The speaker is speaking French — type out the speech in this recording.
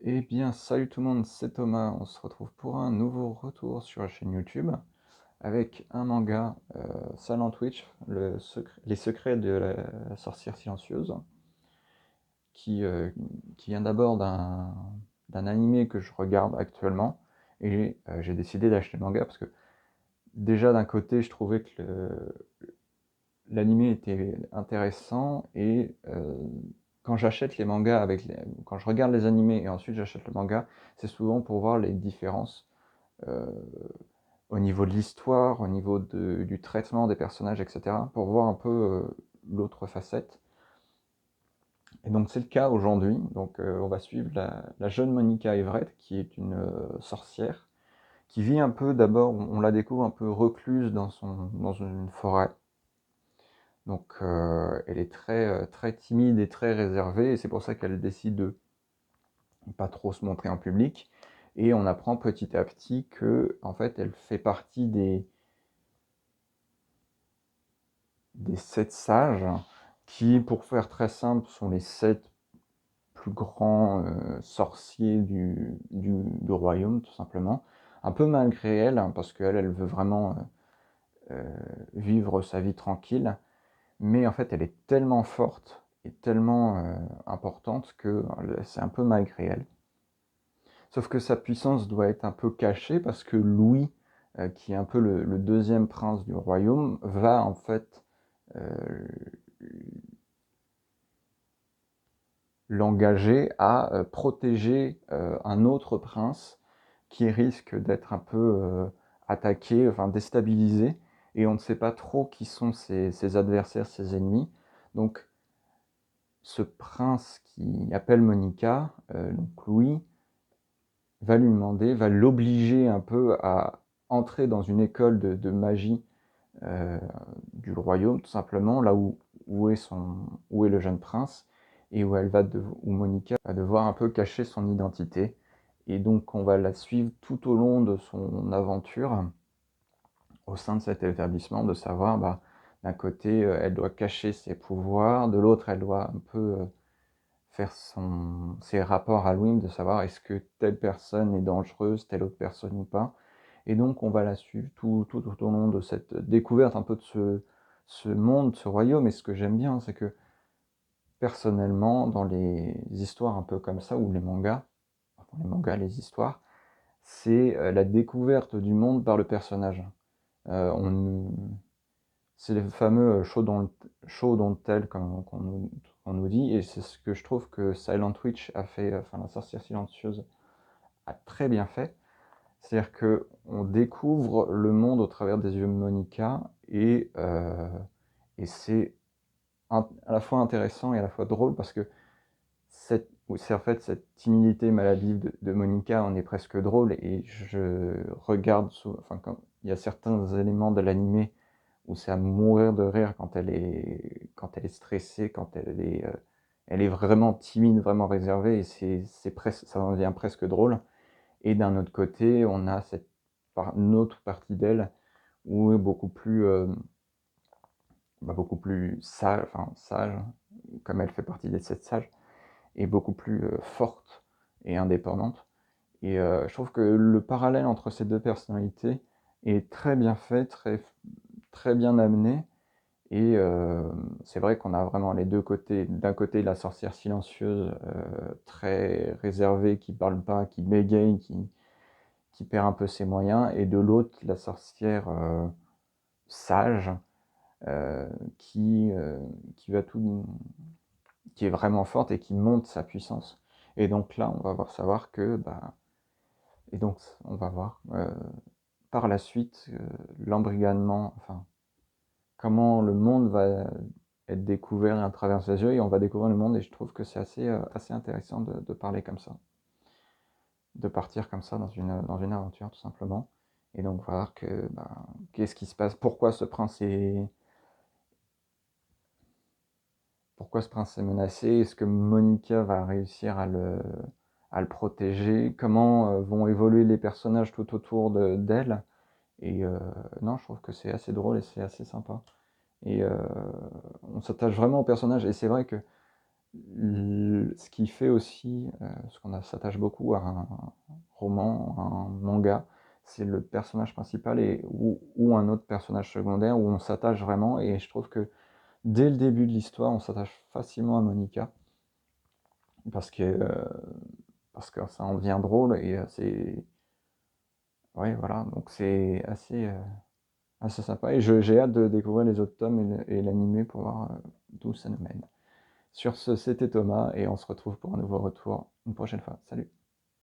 Eh bien, salut tout le monde, c'est Thomas. On se retrouve pour un nouveau retour sur la chaîne YouTube avec un manga Silent Witch, les secrets de la sorcière silencieuse, qui, euh, qui vient d'abord d'un animé que je regarde actuellement. Et j'ai décidé d'acheter le manga parce que déjà d'un côté, je trouvais que l'animé était intéressant et quand j'achète les mangas quand je regarde les animés et ensuite j'achète le manga, c'est souvent pour voir les différences euh, au niveau de l'histoire, au niveau du traitement des personnages, etc., pour voir un peu l'autre facette. Et donc c'est le cas aujourd'hui. Donc on va suivre la jeune Monica Everett, qui est une sorcière, qui vit un peu, d'abord, on la découvre un peu recluse dans une forêt. Donc elle est très timide et très réservée, et c'est pour ça qu'elle décide de pas trop se montrer en public. Et on apprend petit à petit que, en fait, elle fait partie des 7 sages, qui, pour faire très simple, sont les 7 plus grands sorciers du royaume, tout simplement. Un peu malgré elle, hein, parce qu'elle, elle veut vraiment vivre sa vie tranquille. Mais en fait, elle est tellement forte et tellement importante que c'est un peu malgré elle. Sauf que sa puissance doit être un peu cachée parce que Louis, qui est un peu le deuxième prince du royaume, va en fait euh, l'engager à protéger un autre prince qui risque d'être un peu attaqué, enfin déstabilisé, et on ne sait pas trop qui sont ses adversaires, ses ennemis. Donc ce prince qui appelle Monica, donc Louis, va lui demander, va l'obliger un peu à entrer dans une école de magie euh, du royaume, tout simplement, là où est le jeune prince, et où Monica va devoir un peu cacher son identité. Et donc on va la suivre tout au long de son aventure au sein de cet établissement, de savoir, d'un côté, elle doit cacher ses pouvoirs, de l'autre, elle doit un peu faire ses rapports à Louis, de savoir est-ce que telle personne est dangereuse, telle autre personne ou pas. Et donc on va la suivre tout au long de cette découverte un peu de ce monde, ce royaume. Et ce que j'aime bien, c'est que personnellement, dans les histoires un peu comme ça, ou les histoires, c'est la découverte du monde par le personnage. On, c'est les fameux show don't tell, comme qu'on nous dit, et c'est ce que je trouve que Silent Witch a fait, enfin la sorcière silencieuse a très bien fait. C'est-à-dire que on découvre le monde au travers des yeux de Monica, et c'est à la fois intéressant et à la fois drôle, parce que c'est en fait cette timidité maladive de Monica en est presque drôle, et je regarde, enfin, quand il y a certains éléments de l'animé où c'est à mourir de rire quand elle est stressée, quand elle est vraiment timide, vraiment réservée, et ça en devient presque drôle. Et d'un autre côté, on a une autre partie d'elle où est beaucoup plus sage, enfin sage, comme elle fait partie des 7 sages, et beaucoup plus forte et indépendante. Et je trouve que le parallèle entre ces deux personnalités est très bien fait, très bien amené. Et c'est vrai qu'on a vraiment les deux côtés. D'un côté, la sorcière silencieuse, très réservée, qui parle pas, qui bégaye, qui perd un peu ses moyens, et de l'autre, la sorcière sage, euh, qui, euh, qui va tout, qui est vraiment forte et qui monte sa puissance. Et donc là, on va savoir que, et donc on va voir par la suite l'embrigadement, enfin comment le monde va être découvert à travers ses yeux, et on va découvrir le monde. Et je trouve que c'est assez intéressant de parler comme ça, de partir comme ça dans une aventure, tout simplement. Et donc voir qu'est-ce qui se passe, pourquoi ce prince est menacé, est-ce que Monica va réussir à le protéger, comment vont évoluer les personnages tout autour d'elle. Et non, je trouve que c'est assez drôle et c'est assez sympa. Et on s'attache vraiment au personnage. Et c'est vrai que ce qui fait aussi, parce qu'on s'attache beaucoup à un roman, à un manga, c'est le personnage principal ou un autre personnage secondaire où on s'attache vraiment, et je trouve que dès le début de l'histoire, on s'attache facilement à Monica parce que, euh, parce que ça en devient drôle et c'est... Ouais, voilà, donc c'est assez sympa et j'ai hâte de découvrir les autres tomes et l'animé pour voir d'où ça nous mène. Sur ce, c'était Thomas et on se retrouve pour un nouveau retour une prochaine fois. Salut!